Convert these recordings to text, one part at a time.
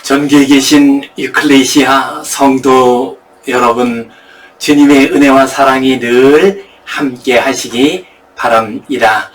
전교에 계신 유클레시아 성도 여러분, 주님의 은혜와 사랑이 늘 함께 하시기 바랍니다.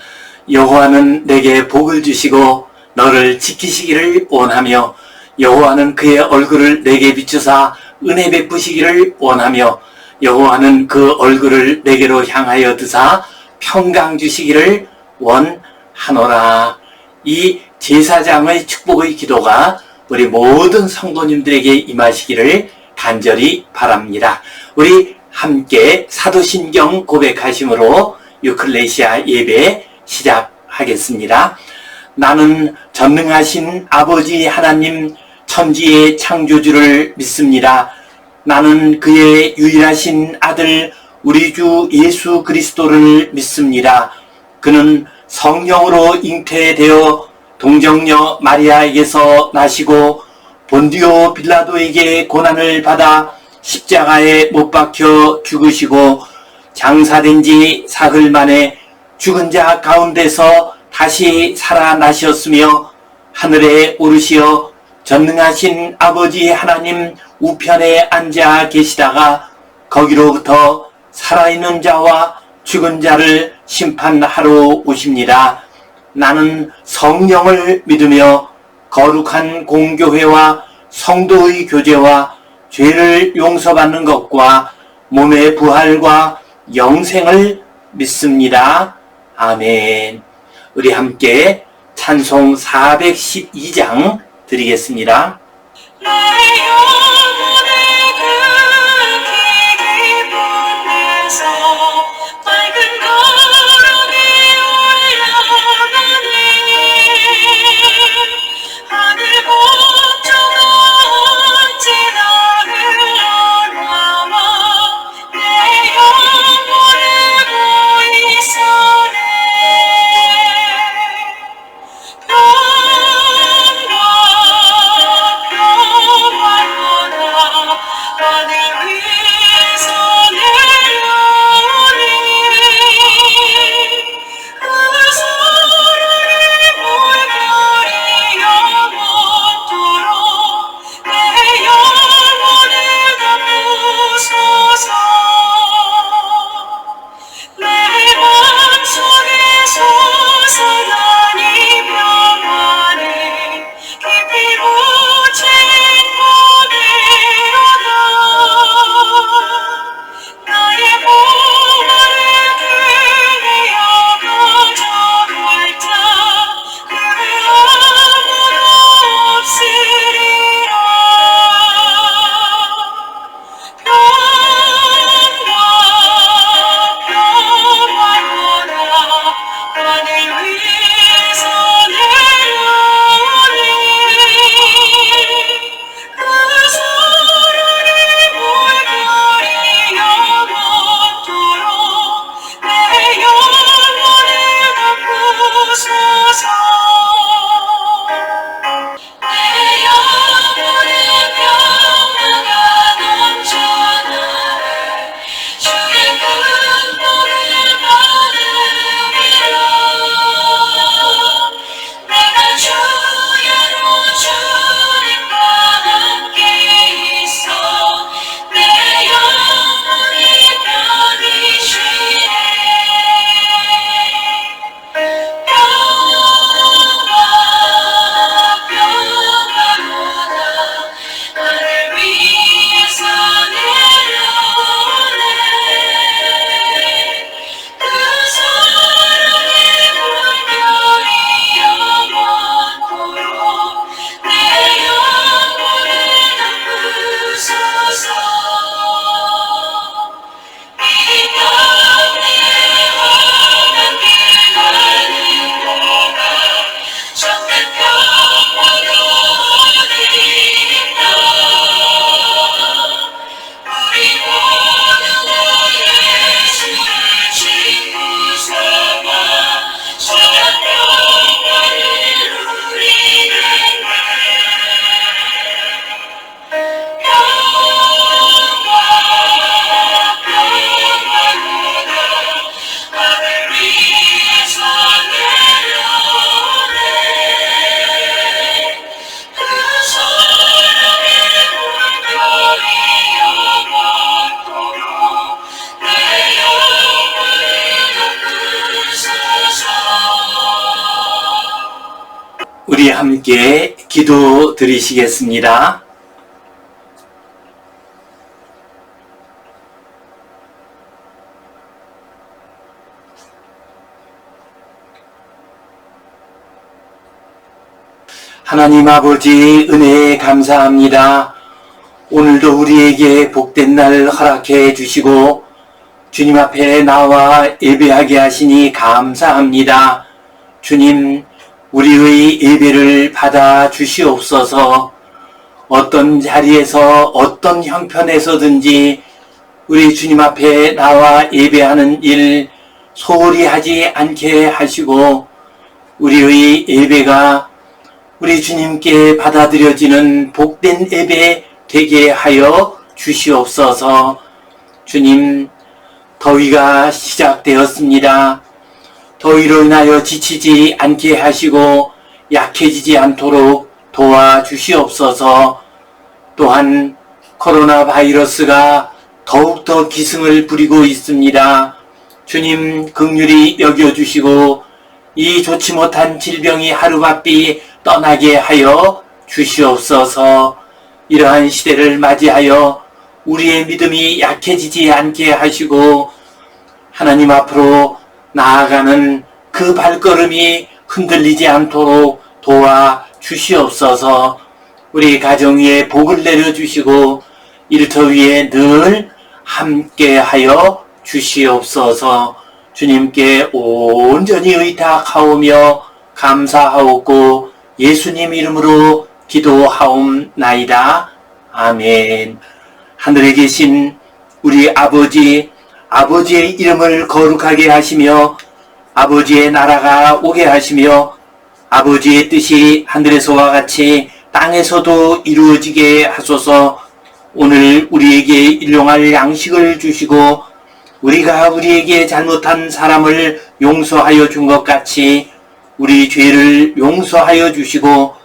여호와는 내게 복을 주시고 너를 지키시기를 원하며, 여호와는 그의 얼굴을 내게 비추사 은혜 베푸시기를 원하며, 여호와는 그 얼굴을 내게로 향하여 드사 평강 주시기를 원하노라. 이 제사장의 축복의 기도가 우리 모든 성도님들에게 임하시기를 간절히 바랍니다. 우리 함께 사도신경 고백하심으로 유클레시아 예배 시작하겠습니다. 나는 전능하신 아버지 하나님 천지의 창조주를 믿습니다. 나는 그의 유일하신 아들 우리 주 예수 그리스도를 믿습니다. 그는 성령으로 잉태되어 동정녀 마리아에게서 나시고 본디오 빌라도에게 고난을 받아 십자가에 못 박혀 죽으시고 장사된 지 사흘 만에 죽은 자 가운데서 다시 살아나셨으며 하늘에 오르시어 전능하신 아버지 하나님 우편에 앉아 계시다가 거기로부터 살아있는 자와 죽은 자를 심판하러 오십니다. 나는 성령을 믿으며 거룩한 공교회와 성도의 교제와 죄를 용서받는 것과 몸의 부활과 영생을 믿습니다. 아멘. 우리 함께 찬송 412장 드리겠습니다. Father 우리 함께 기도 드리시겠습니다. 하나님 아버지 은혜에 감사합니다. 오늘도 우리에게 복된 날 허락해 주시고 주님 앞에 나와 예배하게 하시니 감사합니다. 주님, 우리의 예배를 받아 주시옵소서. 어떤 자리에서 어떤 형편에서든지 우리 주님 앞에 나와 예배하는 일 소홀히 하지 않게 하시고 우리의 예배가 우리 주님께 받아들여지는 복된 예배 되게 하여 주시옵소서. 주님, 더위가 시작되었습니다. 더위로 인하여 지치지 않게 하시고 약해지지 않도록 도와주시옵소서. 또한 코로나 바이러스가 더욱더 기승을 부리고 있습니다. 주님, 긍휼히 여겨주시고 이 좋지 못한 질병이 하루바삐 떠나게 하여 주시옵소서. 이러한 시대를 맞이하여 우리의 믿음이 약해지지 않게 하시고 하나님 앞으로 나아가는 그 발걸음이 흔들리지 않도록 도와주시옵소서. 우리 가정 위에 복을 내려주시고 일터 위에 늘 함께하여 주시옵소서. 주님께 온전히 의탁하오며 감사하옵고 예수님 이름으로 기도하옵나이다. 아멘. 하늘에 계신 우리 아버지, 아버지의 이름을 거룩하게 하시며 아버지의 나라가 오게 하시며 아버지의 뜻이 하늘에서와 같이 땅에서도 이루어지게 하소서. 오늘 우리에게 일용할 양식을 주시고 우리가 우리에게 잘못한 사람을 용서하여 준 것 같이 우리 죄를 용서하여 주시고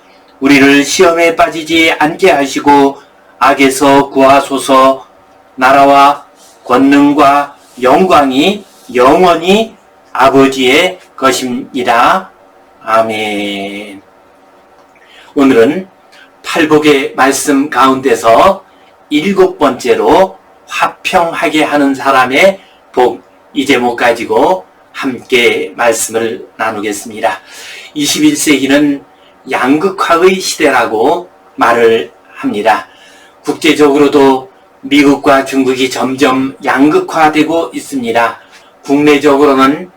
우리를 시험에 빠지지 않게 하시고 악에서 구하소서. 나라와 권능과 영광이 영원히 아버지의 것입니다. 아멘. 오늘은 팔복의 말씀 가운데서 7번째로 화평하게 하는 사람의 복, 이 제목 가지고 함께 말씀을 나누겠습니다. 21세기는 양극화의 시대라고 말을 합니다. 국제적으로도 미국과 중국이 점점 양극화되고 있습니다. 국내적으로는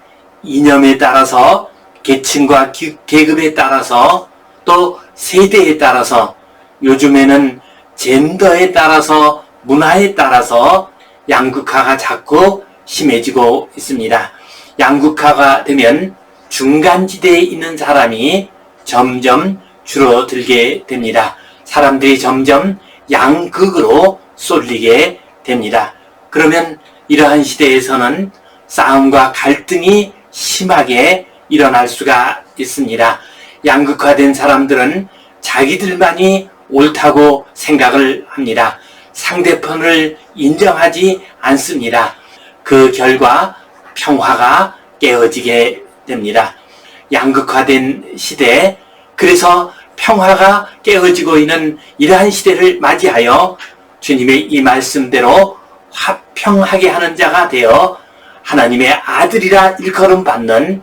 이념에 따라서 계층과 계급에 따라서 또 세대에 따라서 요즘에는 젠더에 따라서 문화에 따라서 양극화가 자꾸 심해지고 있습니다. 양극화가 되면 중간지대에 있는 사람이 점점 줄어들게 됩니다. 사람들이 점점 양극으로 쏠리게 됩니다. 그러면 이러한 시대에서는 싸움과 갈등이 심하게 일어날 수가 있습니다. 양극화된 사람들은 자기들만이 옳다고 생각을 합니다. 상대편을 인정하지 않습니다. 그 결과 평화가 깨어지게 됩니다. 양극화된 시대, 그래서 평화가 깨어지고 있는 이러한 시대를 맞이하여 주님의 이 말씀대로 화평하게 하는 자가 되어 하나님의 아들이라 일컬음 받는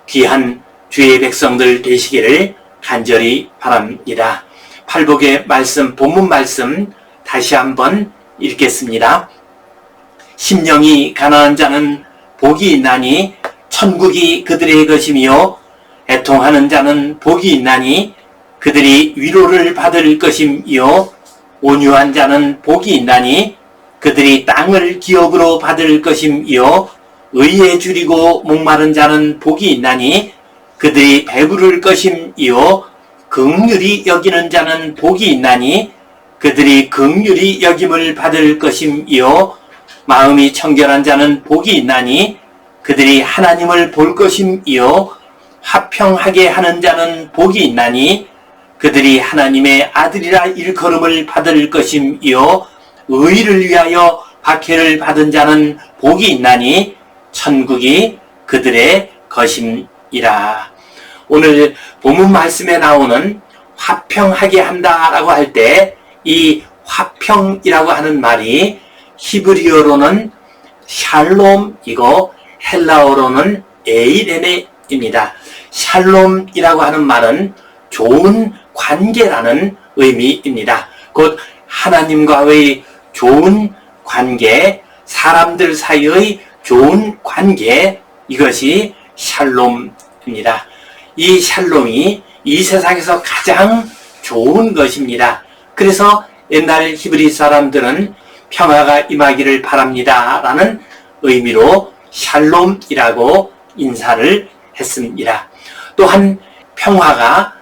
귀한 주의 백성들 되시기를 간절히 바랍니다. 팔복의 말씀, 본문 말씀 다시 한번 읽겠습니다. 심령이 가난한 자는 복이 있나니 천국이 그들의 것이며 애통하는 자는 복이 있나니 그들이 위로를 받을 것이며 온유한 자는 복이 있나니 그들이 땅을 기업으로 받을 것이며 의에 줄이고 목마른 자는 복이 있나니 그들이 배부를 것이며 긍휼히 여기는 자는 복이 있나니 그들이 긍휼히 여김을 받을 것이며 마음이 청결한 자는 복이 있나니 그들이 하나님을 볼 것이며 화평하게 하는 자는 복이 있나니 그들이 하나님의 아들이라 일컬음을 받을 것이며 의를 위하여 박해를 받은 자는 복이 있나니 천국이 그들의 것임이라. 오늘 본문 말씀에 나오는 화평하게 한다라고 할 때 이 화평이라고 하는 말이 히브리어로는 샬롬이고 헬라어로는 에이레네입니다. 샬롬이라고 하는 말은 좋은 관계라는 의미입니다. 곧 하나님과의 좋은 관계, 사람들 사이의 좋은 관계, 이것이 샬롬입니다. 이 샬롬이 이 세상에서 가장 좋은 것입니다. 그래서 옛날 히브리 사람들은 평화가 임하기를 바랍니다 라는 의미로 샬롬이라고 인사를 했습니다. 또한 평화가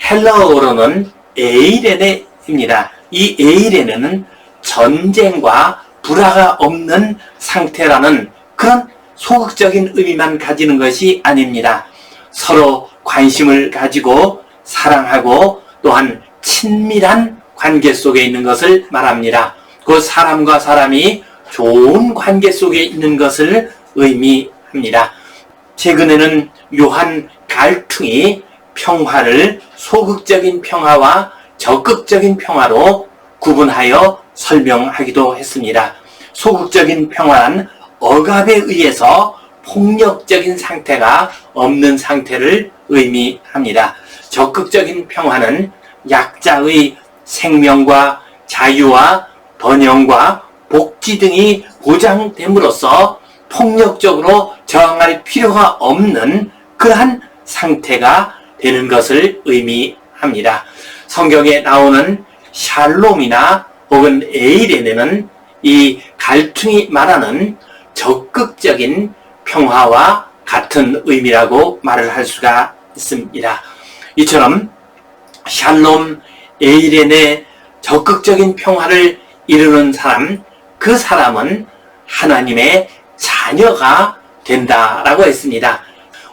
헬라어로는 에이레네입니다. 이 에이레네는 전쟁과 불화가 없는 상태라는 그런 소극적인 의미만 가지는 것이 아닙니다. 서로 관심을 가지고 사랑하고 또한 친밀한 관계 속에 있는 것을 말합니다. 그 사람과 사람이 좋은 관계 속에 있는 것을 의미합니다. 최근에는 요한 갈퉁이 평화를 소극적인 평화와 적극적인 평화로 구분하여 설명하기도 했습니다. 소극적인 평화는 억압에 의해서 폭력적인 상태가 없는 상태를 의미합니다. 적극적인 평화는 약자의 생명과 자유와 번영과 복지 등이 보장됨으로써 폭력적으로 저항할 필요가 없는 그러한 상태가 되는 것을 의미합니다. 성경에 나오는 샬롬이나 혹은 에이레네는 이 갈퉁이 말하는 적극적인 평화와 같은 의미라고 말을 할 수가 있습니다. 이처럼 샬롬, 에이레네, 적극적인 평화를 이루는 사람, 그 사람은 하나님의 자녀가 된다라고 했습니다.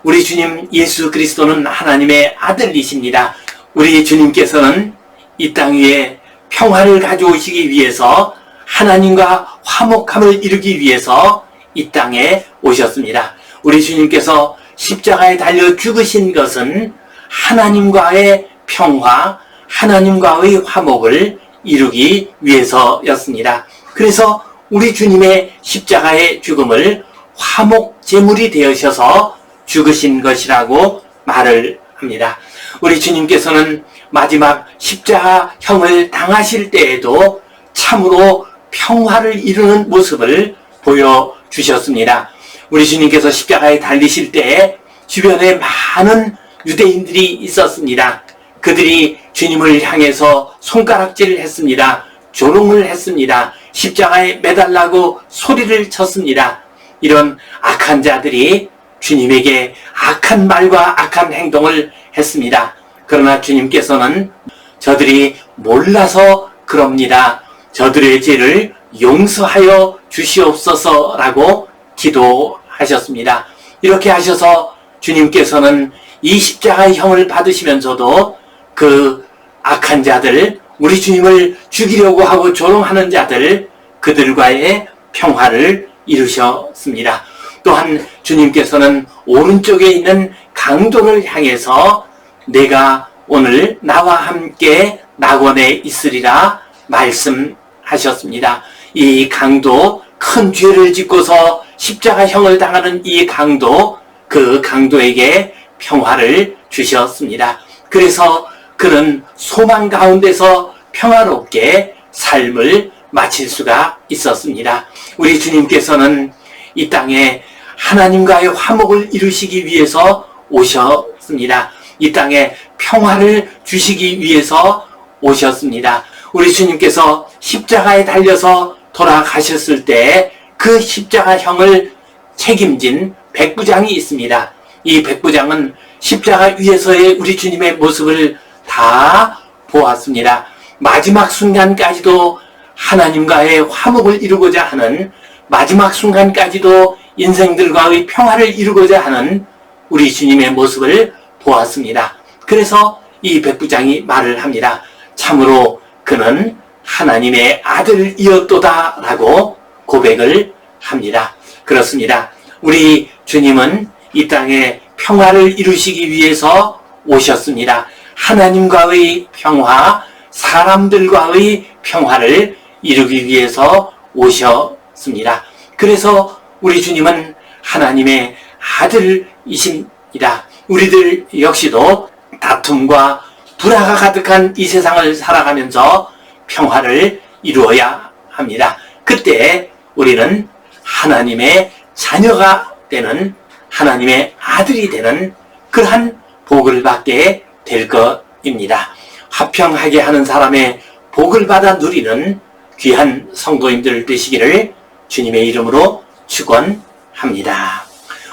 우리 주님 예수 그리스도는 하나님의 아들이십니다. 우리 주님께서는 이 땅 위에 평화를 가져오시기 위해서 하나님과 화목함을 이루기 위해서 이 땅에 오셨습니다. 우리 주님께서 십자가에 달려 죽으신 것은 하나님과의 평화, 하나님과의 화목을 이루기 위해서였습니다. 그래서 우리 주님의 십자가의 죽음을 화목 제물이 되어셔서 죽으신 것이라고 말을 합니다. 우리 주님께서는 마지막 십자가형을 당하실 때에도 참으로 평화를 이루는 모습을 보여주셨습니다. 우리 주님께서 십자가에 달리실 때 주변에 많은 유대인들이 있었습니다. 그들이 주님을 향해서 손가락질을 했습니다. 조롱을 했습니다. 십자가에 매달라고 소리를 쳤습니다. 이런 악한 자들이 주님에게 악한 말과 악한 행동을 했습니다. 그러나 주님께서는 저들이 몰라서 그럽니다. 저들의 죄를 용서하여 주시옵소서라고 기도하셨습니다. 이렇게 하셔서 주님께서는 이 십자가의 형을 받으시면서도 그 악한 자들, 우리 주님을 죽이려고 하고 조롱하는 자들, 그들과의 평화를 이루셨습니다. 또한 주님께서는 오른쪽에 있는 강도를 향해서 내가 오늘 나와 함께 낙원에 있으리라 말씀하셨습니다. 이 강도, 큰 죄를 짓고서 십자가형을 당하는 이 강도, 그 강도에게 평화를 주셨습니다. 그래서 그는 소망 가운데서 평화롭게 삶을 마칠 수가 있었습니다. 우리 주님께서는 이 땅에 하나님과의 화목을 이루시기 위해서 오셨습니다. 이 땅에 평화를 주시기 위해서 오셨습니다. 우리 주님께서 십자가에 달려서 돌아가셨을 때 그 십자가형을 책임진 백부장이 있습니다. 이 백부장은 십자가 위에서의 우리 주님의 모습을 다 보았습니다. 마지막 순간까지도 하나님과의 화목을 이루고자 하는, 마지막 순간까지도 인생들과의 평화를 이루고자 하는 우리 주님의 모습을 보았습니다. 그래서 이 백부장이 말을 합니다. 참으로 그는 하나님의 아들이었도다 라고 고백을 합니다. 그렇습니다. 우리 주님은 이 땅에 평화를 이루시기 위해서 오셨습니다. 하나님과의 평화, 사람들과의 평화를 이루기 위해서 오셨습니다. 그래서 우리 주님은 하나님의 아들이십니다. 우리들 역시도 다툼과 불화가 가득한 이 세상을 살아가면서 평화를 이루어야 합니다. 그때 우리는 하나님의 자녀가 되는, 하나님의 아들이 되는 그러한 복을 받게 될 것입니다. 화평하게 하는 사람의 복을 받아 누리는 귀한 성도님들 되시기를 주님의 이름으로 축원합니다.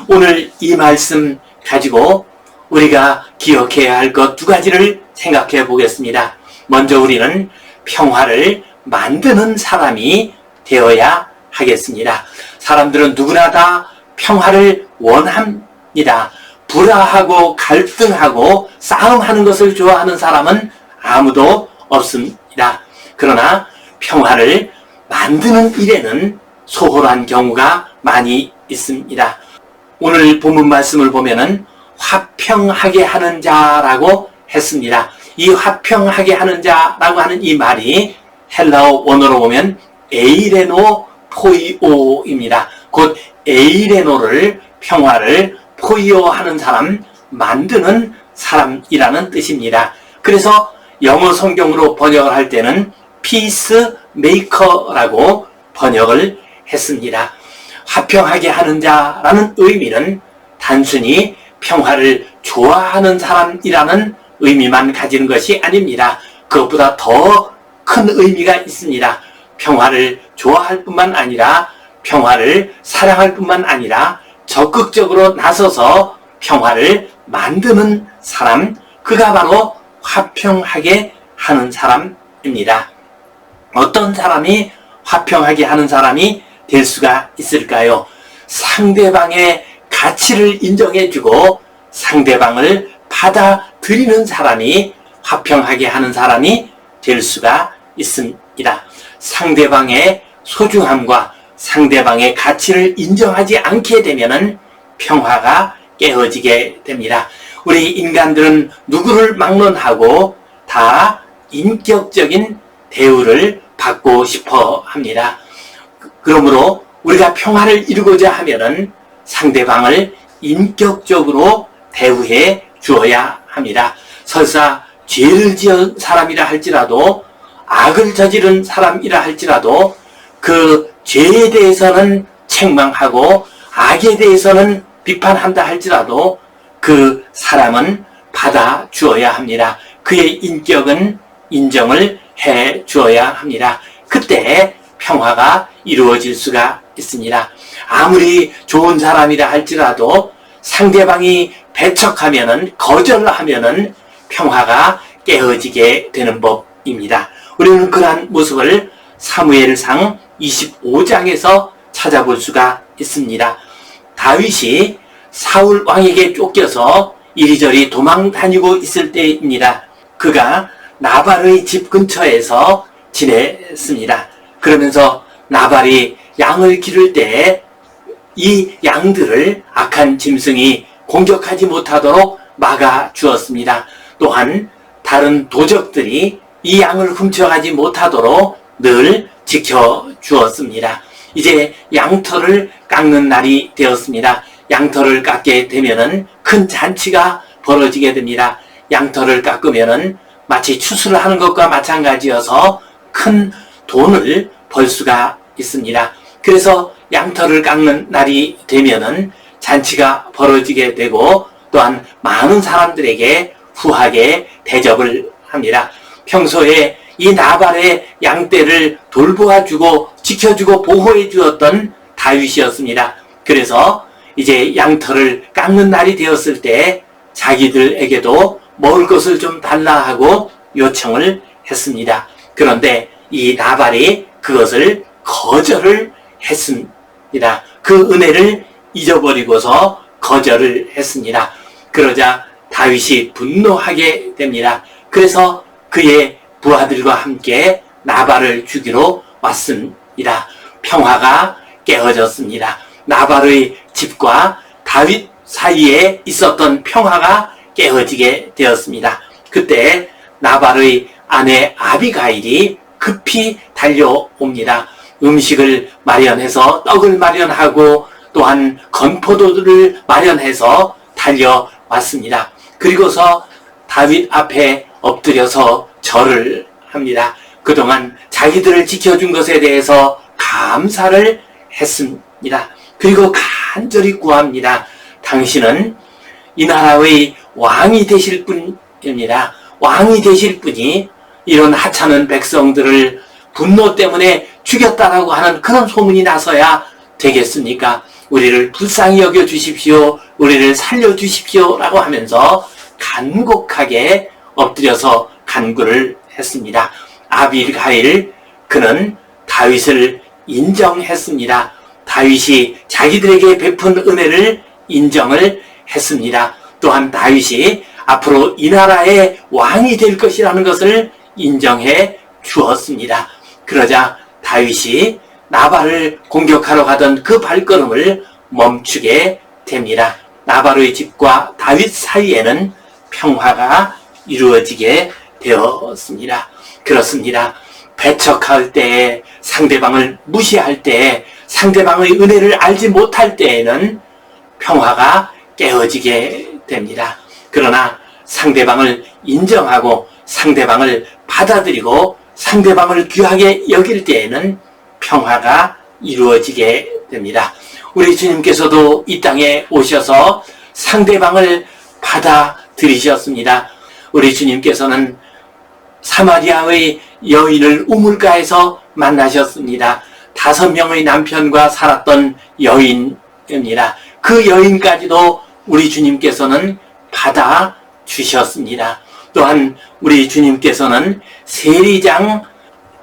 오늘 이 말씀 가지고 우리가 기억해야 할 것 두 가지를 생각해 보겠습니다. 먼저 우리는 평화를 만드는 사람이 되어야 하겠습니다. 사람들은 누구나 다 평화를 원합니다. 불화하고 갈등하고 싸움하는 것을 좋아하는 사람은 아무도 없습니다. 그러나 평화를 만드는 일에는 소홀한 경우가 많이 있습니다. 오늘 본문 말씀을 보면은 화평하게 하는 자라고 했습니다. 이 화평하게 하는 자라고 하는 이 말이 헬라어 원어로 보면 에이레노 포이오입니다. 곧 에이레노를, 평화를 포이오하는 사람, 만드는 사람이라는 뜻입니다. 그래서 영어 성경으로 번역을 할 때는 피스 메이커라고 번역을 했습니다. 화평하게 하는 자라는 의미는 단순히 평화를 좋아하는 사람이라는 의미만 가지는 것이 아닙니다. 그것보다 더 큰 의미가 있습니다. 평화를 좋아할 뿐만 아니라 평화를 사랑할 뿐만 아니라 적극적으로 나서서 평화를 만드는 사람, 그가 바로 화평하게 하는 사람입니다. 어떤 사람이 화평하게 하는 사람이 될 수가 있을까요? 상대방의 가치를 인정해주고 상대방을 받아들이는 사람이 화평하게 하는 사람이 될 수가 있습니다. 상대방의 소중함과 상대방의 가치를 인정하지 않게 되면 평화가 깨어지게 됩니다. 우리 인간들은 누구를 막론하고 다 인격적인 대우를 받고 싶어 합니다. 그러므로 우리가 평화를 이루고자 하면은 상대방을 인격적으로 대우해 주어야 합니다. 설사 죄를 지은 사람이라 할지라도, 악을 저지른 사람이라 할지라도 그 죄에 대해서는 책망하고 악에 대해서는 비판한다 할지라도 그 사람은 받아 주어야 합니다. 그의 인격은 인정을 해 주어야 합니다. 그때 평화가 이루어질 수가 있습니다. 아무리 좋은 사람이라 할지라도 상대방이 배척하면은, 거절하면은 평화가 깨어지게 되는 법입니다. 우리는 그러한 모습을 사무엘상 25장에서 찾아볼 수가 있습니다. 다윗이 사울 왕에게 쫓겨서 이리저리 도망 다니고 있을 때입니다. 그가 나발의 집 근처에서 지냈습니다. 그러면서 나발이 양을 기를 때 이 양들을 악한 짐승이 공격하지 못하도록 막아 주었습니다. 또한 다른 도적들이 이 양을 훔쳐가지 못하도록 늘 지켜주었습니다. 이제 양털을 깎는 날이 되었습니다. 양털을 깎게 되면은 큰 잔치가 벌어지게 됩니다. 양털을 깎으면은 마치 추수를 하는 것과 마찬가지여서 큰 돈을 벌 수가 있습니다. 그래서 양털을 깎는 날이 되면은 잔치가 벌어지게 되고 또한 많은 사람들에게 후하게 대접을 합니다. 평소에 이 나발의 양떼를 돌보아주고 지켜주고 보호해 주었던 다윗이었습니다. 그래서 이제 양털을 깎는 날이 되었을 때 자기들에게도 먹을 것을 좀 달라 하고 요청을 했습니다. 그런데 이 나발이 그것을 거절을 했습니다. 그 은혜를 잊어버리고서 거절을 했습니다. 그러자 다윗이 분노하게 됩니다. 그래서 그의 부하들과 함께 나발을 죽이러 왔습니다. 평화가 깨어졌습니다. 나발의 집과 다윗 사이에 있었던 평화가 깨어지게 되었습니다. 그때 나발의 아내 아비가일이 급히 달려옵니다. 음식을 마련해서 떡을 마련하고 또한 건포도를 마련해서 달려왔습니다. 그리고서 다윗 앞에 엎드려서 절을 합니다. 그동안 자기들을 지켜준 것에 대해서 감사를 했습니다. 그리고 간절히 구합니다. 당신은 이 나라의 왕이 되실 분입니다. 왕이 되실 분이 이런 하찮은 백성들을 분노 때문에 죽였다라고 하는 그런 소문이 나서야 되겠습니까? 우리를 불쌍히 여겨 주십시오. 우리를 살려 주십시오. 라고 하면서 간곡하게 엎드려서 간구를 했습니다. 아비가일, 그는 다윗을 인정했습니다. 다윗이 자기들에게 베푼 은혜를 인정을 했습니다. 또한 다윗이 앞으로 이 나라의 왕이 될 것이라는 것을 인정해 주었습니다. 그러자 다윗이 나발을 공격하러 가던 그 발걸음을 멈추게 됩니다. 나발의 집과 다윗 사이에는 평화가 이루어지게 되었습니다. 그렇습니다. 배척할 때, 상대방을 무시할 때, 상대방의 은혜를 알지 못할 때에는 평화가 깨어지게 됩니다. 그러나 상대방을 인정하고 상대방을 받아들이고 상대방을 귀하게 여길 때에는 평화가 이루어지게 됩니다. 우리 주님께서도 이 땅에 오셔서 상대방을 받아들이셨습니다. 우리 주님께서는 사마리아의 여인을 우물가에서 만나셨습니다. 5명의 남편과 살았던 여인입니다. 그 여인까지도 우리 주님께서는 받아주셨습니다. 또한 우리 주님께서는 세리장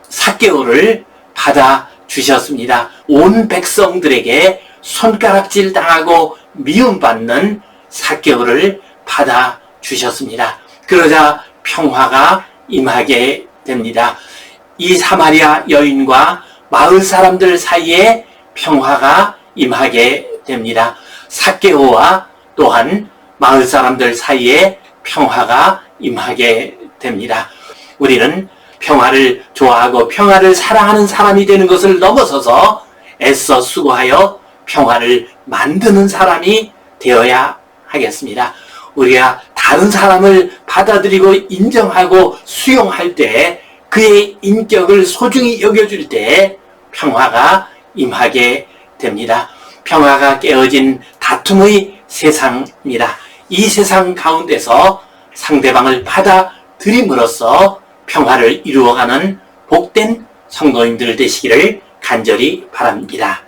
삭개오를 받아주셨습니다. 온 백성들에게 손가락질 당하고 미움받는 삭개오를 받아주셨습니다. 그러자 평화가 임하게 됩니다. 이 사마리아 여인과 마을 사람들 사이에 평화가 임하게 됩니다. 삭개오와 또한 마을 사람들 사이에 평화가 임하게 됩니다. 우리는 평화를 좋아하고 평화를 사랑하는 사람이 되는 것을 넘어서서 애써 수고하여 평화를 만드는 사람이 되어야 하겠습니다. 우리가 다른 사람을 받아들이고 인정하고 수용할 때, 그의 인격을 소중히 여겨줄 때 평화가 임하게 됩니다. 평화가 깨어진 다툼의 세상입니다. 이 세상 가운데서 상대방을 받아들임으로써 평화를 이루어가는 복된 성도님들 되시기를 간절히 바랍니다.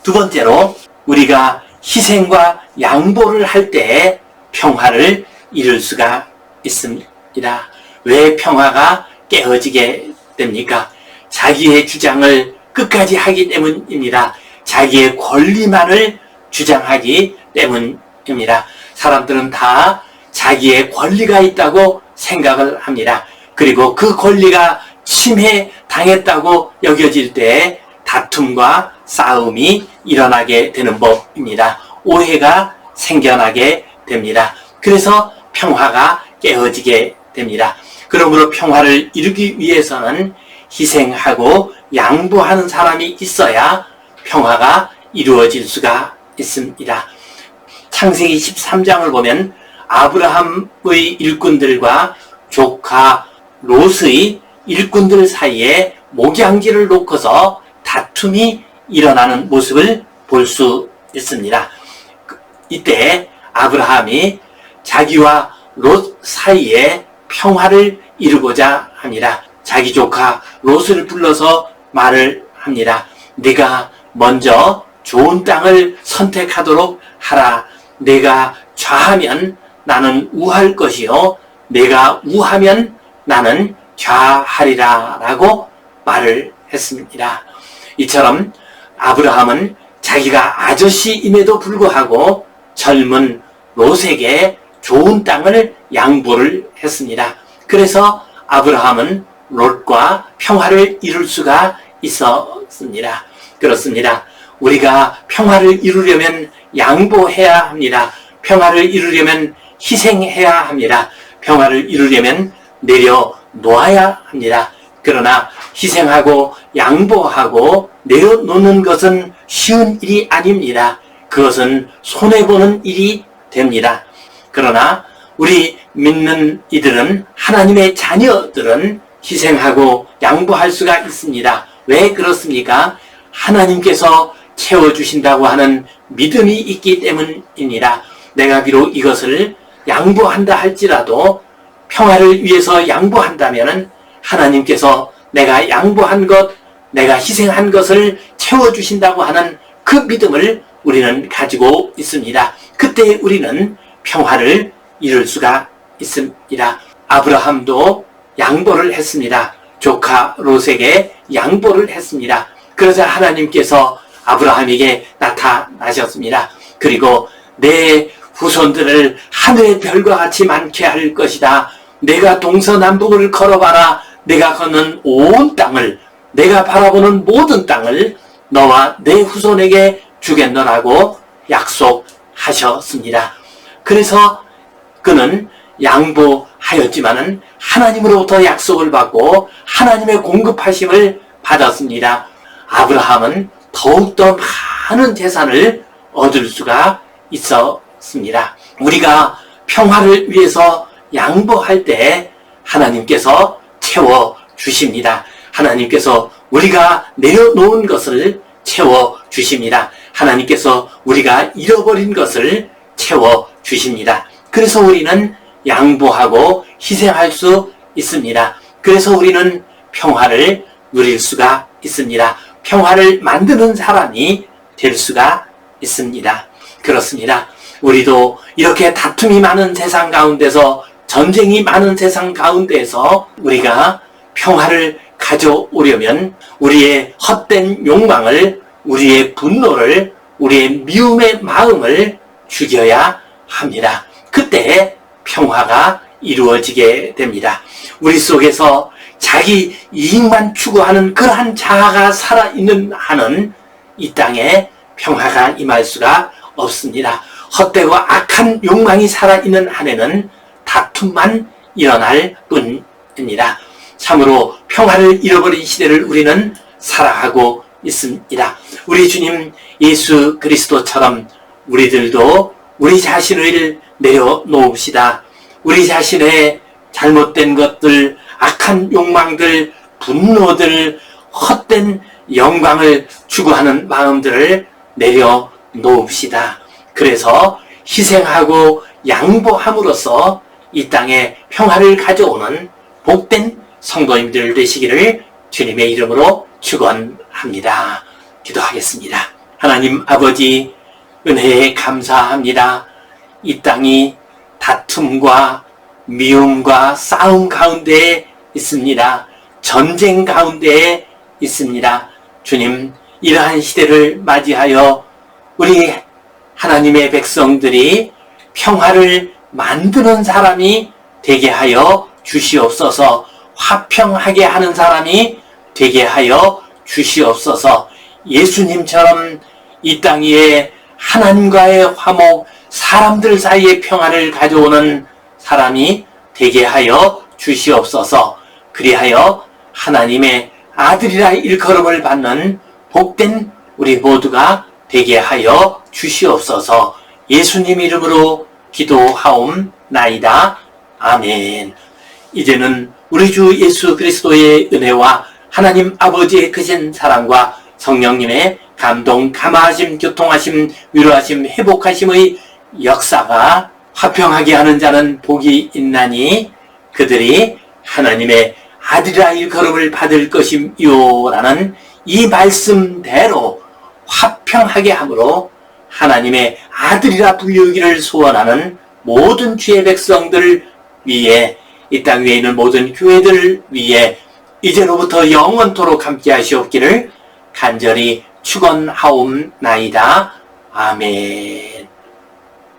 두 번째로, 우리가 희생과 양보를 할 때 평화를 이룰 수가 있습니다. 왜 평화가 깨어지게 됩니까? 자기의 주장을 끝까지 하기 때문입니다. 자기의 권리만을 주장하기 때문입니다. 사람들은 다 자기의 권리가 있다고 생각을 합니다. 그리고 그 권리가 침해당했다고 여겨질 때 다툼과 싸움이 일어나게 되는 법입니다. 오해가 생겨나게 됩니다. 그래서 평화가 깨어지게 됩니다. 그러므로 평화를 이루기 위해서는 희생하고 양보하는 사람이 있어야 평화가 이루어질 수가 있습니다. 창세기 13장을 보면 아브라함의 일꾼들과 조카 롯의 일꾼들 사이에 목양지를 놓고서 다툼이 일어나는 모습을 볼 수 있습니다. 이때 아브라함이 자기와 롯 사이에 평화를 이루고자 합니다. 자기 조카 롯을 불러서 말을 합니다. 네가 먼저 좋은 땅을 선택하도록 하라. 내가 좌하면 나는 우할 것이요 내가 우하면 나는 좌하리라 라고 말을 했습니다. 이처럼 아브라함은 자기가 아저씨임에도 불구하고 젊은 롯에게 좋은 땅을 양보를 했습니다. 그래서 아브라함은 롯과 평화를 이룰 수가 있었습니다. 그렇습니다. 우리가 평화를 이루려면 양보해야 합니다. 평화를 이루려면 희생해야 합니다. 평화를 이루려면 내려놓아야 합니다. 그러나 희생하고 양보하고 내려놓는 것은 쉬운 일이 아닙니다. 그것은 손해보는 일이 됩니다. 그러나 우리 믿는 이들은, 하나님의 자녀들은 희생하고 양보할 수가 있습니다. 왜 그렇습니까? 하나님께서 채워주신다고 하는 믿음이 있기 때문입니다. 내가 비록 이것을 양보한다 할지라도 평화를 위해서 양보한다면 하나님께서 내가 양보한 것, 내가 희생한 것을 채워주신다고 하는 그 믿음을 우리는 가지고 있습니다. 그때 우리는 평화를 이룰 수가 있습니다. 아브라함도 양보를 했습니다. 조카 롯에게 양보를 했습니다. 그러자 하나님께서 아브라함에게 나타나셨습니다. 그리고 내 후손들을 하늘의 별과 같이 많게 할 것이다. 내가 동서남북을 걸어봐라. 내가 걷는 온 땅을, 내가 바라보는 모든 땅을 너와 내 후손에게 주겠노라고 약속하셨습니다. 그래서 그는 양보하였지만은 하나님으로부터 약속을 받고 하나님의 공급하심을 받았습니다. 아브라함은 더욱더 많은 재산을 얻을 수가 있었습니다. 우리가 평화를 위해서 양보할 때 하나님께서 채워주십니다. 하나님께서 우리가 내려놓은 것을 채워주십니다. 하나님께서 우리가 잃어버린 것을 채워주십니다. 그래서 우리는 양보하고 희생할 수 있습니다. 그래서 우리는 평화를 누릴 수가 있습니다. 평화를 만드는 사람이 될 수가 있습니다. 그렇습니다. 우리도 이렇게 다툼이 많은 세상 가운데서, 전쟁이 많은 세상 가운데서 우리가 평화를 가져오려면 우리의 헛된 욕망을, 우리의 분노를, 우리의 미움의 마음을 죽여야 합니다. 그때 평화가 이루어지게 됩니다. 우리 속에서 자기 이익만 추구하는 그러한 자아가 살아있는 한은 이 땅에 평화가 임할 수가 없습니다. 헛되고 악한 욕망이 살아있는 한에는 다툼만 일어날 뿐입니다. 참으로 평화를 잃어버린 시대를 우리는 살아가고 있습니다. 우리 주님 예수 그리스도처럼 우리들도 우리 자신을 내려놓읍시다. 우리 자신의 잘못된 것들, 악한 욕망들, 분노들, 헛된 영광을 추구하는 마음들을 내려놓읍시다. 그래서 희생하고 양보함으로써 이 땅에 평화를 가져오는 복된 성도님들 되시기를 주님의 이름으로 축원합니다. 기도하겠습니다. 하나님 아버지, 은혜에 감사합니다. 이 땅이 다툼과 미움과 싸움 가운데에 있습니다. 전쟁 가운데에 있습니다. 주님, 이러한 시대를 맞이하여 우리 하나님의 백성들이 평화를 만드는 사람이 되게 하여 주시옵소서. 화평하게 하는 사람이 되게 하여 주시옵소서. 예수님처럼 이 땅 위에 하나님과의 화목, 사람들 사이의 평화를 가져오는 사람이 되게 하여 주시옵소서. 그리하여 하나님의 아들이라 일컬음을 받는 복된 우리 모두가 되게 하여 주시옵소서. 예수님 이름으로 기도하옵나이다. 아멘. 이제는 우리 주 예수 그리스도의 은혜와 하나님 아버지의 크신 사랑과 성령님의 감동, 감화하심, 교통하심, 위로하심, 회복하심의 역사가 화평하게 하는 자는 복이 있나니 그들이 하나님의 아들이라 일컬음을 받을 것임이요 라는 이 말씀대로 화평하게 함으로 하나님의 아들이라 불리우기를 소원하는 모든 주의 백성들 위에, 이 땅 위에 있는 모든 교회들 위에 이제로부터 영원토록 함께 하시옵기를 간절히 축원하옵나이다. 아멘.